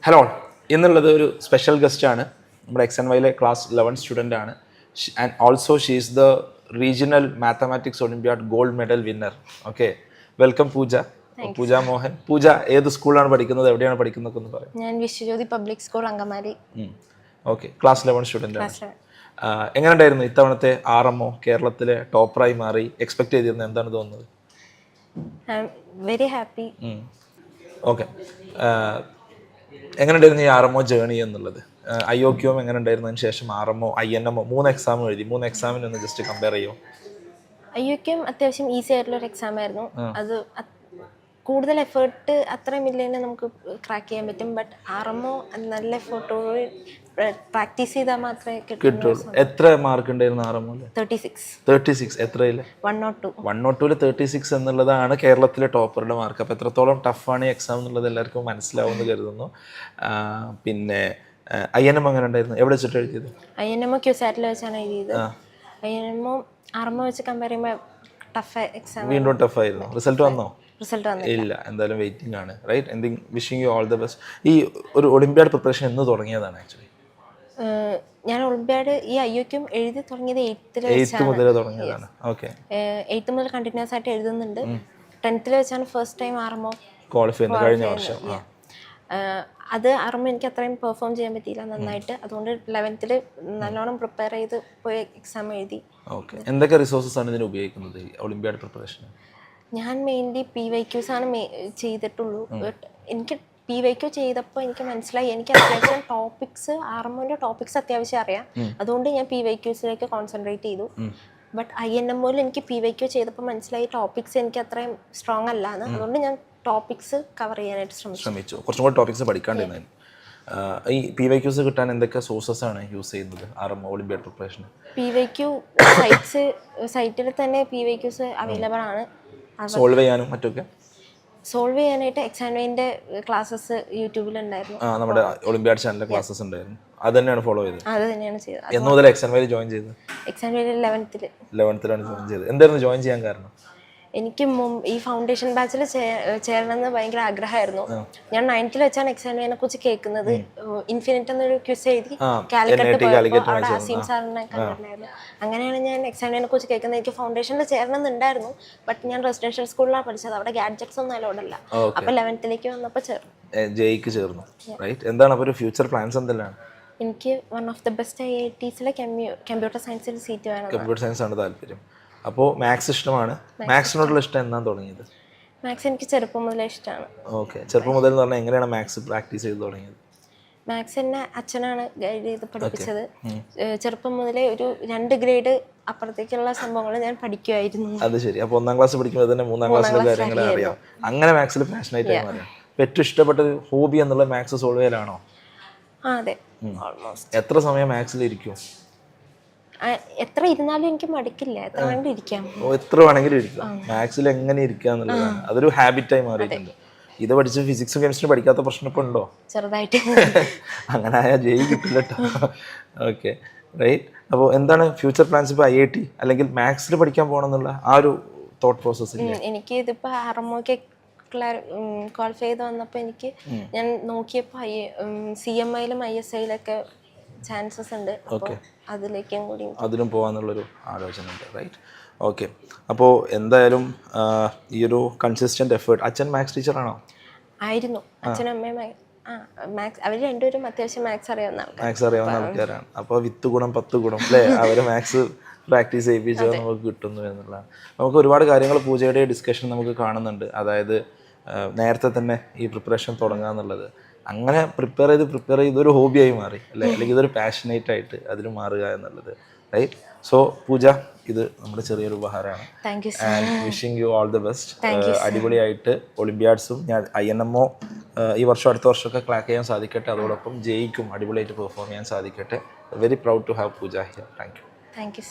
Hello, എന്നുള്ളത് ഒരു special ഗസ്റ്റാണ്. നമ്മുടെ XNYയിലെ ക്ലാസ് 11 സ്റ്റുഡൻ്റ് ആണ്. And also she is the regional mathematics olympiad gold medal winner. Okay, welcome Pooja. Pooja Mohan. Pooja ഏത് സ്കൂളിലാണ് പഠിക്കുന്നത്, എവിടെയാണ് പഠിക്കുന്നത് എന്ന് പറയാം? ഞാൻ Vishwajyothi public school Angamaly. Okay, class 11 student ആണ്. എങ്ങനെ ഉണ്ടായിരുന്നു ഇത്തവണത്തെ RMO? കേരളത്തിലെ ടോപ്പറായി മാറി. എക്സ്പെക്ട് ചെയ്തിരുന്നത്, എന്താണ് തോന്നുന്നത്? Very happy. ഓക്കെ, എങ്ങനെ ഉണ്ടായിരുന്നു ഈ RMO ജേണി എന്നുള്ളത്? IOQM എങ്ങനെ ഉണ്ടായിരുന്നതിന് ശേഷം RMO, INMO 3 എക്സാം എഴുതി. 3 എക്സാമിന് ഒന്ന് ജസ്റ്റ് കമ്പയർ ചെയ്യുമോ? IOQM അത്യാവശ്യം ഈസി ആയിട്ടുള്ളൊരു എക്സാം ആയിരുന്നു. അത് കൂടുതൽ എഫേർട്ട് അത്രയും ഇല്ലെങ്കിൽ നമുക്ക് ക്രാക്ക് ചെയ്യാൻ പറ്റും. ബട്ട് RMO നല്ല എഫേർട്ടോട് പ്രാക്ടീസ് ചെയ്താൽ മാത്രമേ കിട്ടുള്ളൂ. എത്ര മാർക്ക് ഉണ്ടായിരുന്നു RMO? 36. എത്രയില്? 102. 36 എന്നുള്ളതാണ് കേരളത്തിലെ ടോപ്പറുടെ മാർക്ക്. അപ്പോൾ എത്രത്തോളം ടഫാണ് ഈ എക്സാം എന്നുള്ളത് എല്ലാവർക്കും മനസ്സിലാവുമെന്ന് കരുതുന്നു. പിന്നെ INM എങ്ങനെ ഉണ്ടായിരുന്നു? എവിടെ വെച്ചിട്ട് എഴുതിയത്? INM ക്യൂസാറ്റിൽ വെച്ചാണ് എഴുതിയത്. INM RMO വെച്ച് കമ്പയർ ചെയ്യുമ്പോൾ ടഫ് എക്സാം. വീണ്ടും ടഫായിരുന്നു. റിസൾട്ട് വന്നോ? റിസൾട്ട് ഇല്ല, എന്തായാലും വെയിറ്റിംഗ് ആണ്. Right, anything wishing you all the best. ഈ ഒരു ഒളിമ്പ്യാഡ് പ്രിപ്പറേഷൻ എന്ന് തുടങ്ങിയതാണ് ആക്ച്വലി? ഞാൻ ഒളിമ്പ്യാഡ് ഈ IOQM എഴുതി തുടങ്ങിയത് 8th മുതൽ തുടങ്ങിയതാണ്. ഓക്കെ, 8th മുതൽ കണ്ടിന്യൂസ് ആയിട്ട് എഴുതുന്നുണ്ട്. 10th വെച്ചാണ് ഫസ്റ്റ് ടൈം RMO ക്വാളിഫൈ ചെയ്യുന്നത് കഴിഞ്ഞ വർഷം. അത് RMO എനിക്ക് അത്രയും പെർഫോം ചെയ്യാൻ പറ്റിയില്ല നന്നായിട്ട്. അതുകൊണ്ട് 11th നല്ലോണം പ്രിപ്പയർ ചെയ്ത് പോയി എക്സാം എഴുതി. ഓക്കെ, എന്തൊക്കെ റിസോഴ്സസ് ആണ് ഇതിന് ഉപയോഗിക്കുന്നത് ഒളിമ്പ്യാഡ് പ്രിപ്പറേഷൻ? ഞാൻ മെയിൻലി PYQs ആണ് ചെയ്തിട്ടുള്ളൂ. ബട്ട് എനിക്ക് PYQ ചെയ്തപ്പോൾ എനിക്ക് മനസ്സിലായി എനിക്ക് അത്യാവശ്യം ടോപ്പിക്സ് RMOന്റെ ടോപ്പിക്സ് അത്യാവശ്യം അറിയാം. അതുകൊണ്ട് ഞാൻ PYQസിലേക്ക് കോൺസെൻട്രേറ്റ് ചെയ്തു. ബട്ട് INMOയിൽ എനിക്ക് PYQ ചെയ്തപ്പോൾ മനസ്സിലായി ടോപ്പിക്സ് എനിക്ക് അത്രയും സ്ട്രോങ് അല്ലാന്ന്. അതുകൊണ്ട് ഞാൻ ടോപ്പിക്സ് കവർ ചെയ്യാനായിട്ട് ശ്രമിച്ചു. കുറച്ചും കൂടി ടോപ്പിക്സ് പഠിക്കാണ്ടിരുന്നു. ഈ PYQs കിട്ടാൻ എന്തൊക്കെ സോഴ്സസ് ആണ് യൂസ് ചെയ്യുന്നത് RMO ഒളിമ്പ്യാഡ് പ്രിപ്പറേഷൻ? PYQ സൈറ്റിൽ തന്നെ PYQs അവൈലബിൾ ആണ്. സോൾവ് ചെയ്യാനും മറ്റൊക്കെ സോൾവ് ചെയ്യാനായിട്ട് XNYന്റെ ക്ലാസ്സസ് യൂട്യൂബിലുണ്ടായിരുന്നു. നമ്മുടെ ഒളിമ്പ്യാഡ് ചാനലിലെ ക്ലാസ്സസ് ഉണ്ടായിരുന്നു. അത് തന്നെയാണ് ഫോളോ ചെയ്തത്? അത് തന്നെയാണ് ചെയ്തത്. എന്ന് മുതൽ XNYയിൽ ജോയിൻ ചെയ്തത്? XNYയിൽ 11th ജോയിൻ ചെയ്തത്. എന്തായിരുന്നു ജോയിൻ ചെയ്യാൻ കാരണം? എനിക്ക് ഈ ഫൗണ്ടേഷൻ ബാച്ചിൽ ചേരണമെന്ന് ഭയങ്കര ആഗ്രഹമായിരുന്നു. ഞാൻ 9th വെച്ചാണ് XNYനെ കുറിച്ച് കേൾക്കുന്നത്. ഇൻഫിനിറ്റ് എന്നൊരു ക്വിസ് എഴുതി കാലിക്കറ്റ് അവിടെ അസീം സാറിനെ കണ്ടിട്ടുണ്ടായിരുന്നു. അങ്ങനെയാണ് ഞാൻ XNYനെ കുറിച്ച് കേൾക്കുന്നത്. എനിക്ക് ഫൗണ്ടേഷനിൽ ചേരണമെന്നുണ്ടായിരുന്നു. ബട്ട് ഞാൻ റെസിഡൻഷ്യൽ സ്കൂളിലാണ് പഠിച്ചത്. അവിടെ ഗാഡ്ജറ്റ്സ് ഒന്നും അലോഡല്ല. അപ്പൊ 11th വന്നപ്പോൾ ചേർന്നു. റൈറ്റ്, എന്താണ് അപ്പോൾ ഒരു ഫ്യൂച്ചർ പ്ലാൻസ് എന്തെല്ലാം? എനിക്ക് വൺ ഓഫ് ദ ബെസ്റ്റ് IITസിലെ കമ്പ്യൂട്ടർ സയൻസിൽ സീറ്റ് വേണം. കമ്പ്യൂട്ടർ സയൻസ് ആണ് താല്പര്യം. അപ്പോൾ മാത്സ് ഇഷ്ടമാണ്. മാത്സിനോടുള്ള ഇഷ്ടം എന്നാണ് തുടങ്ങിയത്? മാത്സ് എനിക്ക് ചെറുപ്പം മുതലേ ഇഷ്ടമാണ്. ഓക്കെ, ചെറുപ്പം മുതൽ എന്ന് പറഞ്ഞാൽ എങ്ങനെയാണ് മാത്സ് പ്രാക്ടീസ് ചെയ്ത് തുടങ്ങിയത്? മാത്സ് എന്നെ അച്ഛനാണ് ഗൈഡ് ചെയ്ത് പഠിപ്പിച്ചത്. ചെറുപ്പം മുതലേ ഒരു 2 ഗ്രേഡ് അപ്പുറത്തേക്കുള്ള സംഭവങ്ങൾ ഞാൻ പഠിക്കുമായിരുന്നു. അത് ശരി. അപ്പോൾ 1ാം ക്ലാസ് പഠിക്കുമ്പോൾ തന്നെ 3ാം ക്ലാസ്സിലെ കാര്യങ്ങൾ അറിയാം. അങ്ങനെ മാത്സിൽ പാഷനേറ്റ് ആയി മാറിയാം. ഏറ്റവും ഇഷ്ടപ്പെട്ട ഹോബി എന്നുള്ള മാത്സ് സോൾവ് ചെയ്യലാണോ? അതെ, ഓൾമോസ്റ്റ്. എത്ര സമയം മാത്സിൽ ഇരിക്കും? എത്ര ഇരുന്നാലും എനിക്ക് മടുക്കില്ല. എത്ര വേണമെങ്കിലും ഇരിക്കാം. എത്ര വേണമെങ്കിലും ഇരിക്കാം. മാത്സിൽ എങ്ങനെ ഇരിക്കുക എന്നുള്ളതാണ്. അതൊരു ഹാബിറ്റായി മാറിയിട്ടുണ്ട്. ഇത് പഠിച്ച് ഫിസിക്സും കെമിസ്ട്രി പഠിക്കാത്ത പ്രശ്നം ഇപ്പോൾ ഉണ്ടോ? ചെറുതായിട്ട്. അങ്ങനെ ആയാൽ ജയി കിട്ടില്ല കേട്ടോ. Okay, right. അപ്പോൾ എന്താണ് ഫ്യൂച്ചർ പ്ലാൻസ്? ഇപ്പോൾ IIT അല്ലെങ്കിൽ മാത്സിൽ പഠിക്കാൻ പോകണം എന്നുള്ള ആ ഒരു തോട്ട് പ്രോസസ്? എനിക്ക് ഇതിപ്പോൾ RMOക്ക് ക്വാളിഫൈ ചെയ്ത് വന്നപ്പോൾ എനിക്ക് ഞാൻ നോക്കിയപ്പോൾ CMIയിലും ISIയിലൊക്കെ ചാൻസസ് ഉണ്ട്. അതിനും പോകാന്നുള്ളൊരു ആലോചന ഉണ്ട്. Right, okay. അപ്പോൾ എന്തായാലും ഈ ഒരു കൺസിസ്റ്റന്റ് എഫേർട്ട്. അച്ഛൻ മാത്സ് ടീച്ചറാണോ? ആയിരുന്നു. അച്ഛനും അമ്മയും അവർ രണ്ടുപേരും അത്യാവശ്യം മാത്സ് അറിയാവുന്ന ആൾക്കാരാണ്. അപ്പോൾ 10 അല്ലേ അവർ മാത്സ് പ്രാക്ടീസ് ചെയ്യിപ്പിച്ചത് നമുക്ക് കിട്ടുന്നു എന്നുള്ളതാണ്. നമുക്ക് ഒരുപാട് കാര്യങ്ങൾ പൂജയുടെ ഡിസ്കഷൻ നമുക്ക് കാണുന്നുണ്ട്. അതായത് നേരത്തെ തന്നെ ഈ പ്രിപ്പറേഷൻ തുടങ്ങുക എന്നുള്ളത്. അങ്ങനെ പ്രിപ്പയർ ചെയ്ത് ഒരു ഹോബിയായി മാറി അല്ലേ, അല്ലെങ്കിൽ ഇതൊരു പാഷനേറ്റ് ആയിട്ട് അതിൽ മാറുക എന്നുള്ളത്. റൈറ്റ്, സോ പൂജ, ഇത് നമ്മുടെ ചെറിയൊരു ഉപഹാരമാണ്. And wishing you all the best. അടിപൊളിയായിട്ട് ഒളിമ്പ്യാഡ്സും INMO ഈ വർഷം അടുത്ത വർഷമൊക്കെ ക്ലാക്ക് ചെയ്യാൻ സാധിക്കട്ടെ. അതോടൊപ്പം ജയിക്കും അടിപൊളിയായിട്ട് പെർഫോം ചെയ്യാൻ സാധിക്കട്ടെ. Very proud to have Pooja here. Thank U.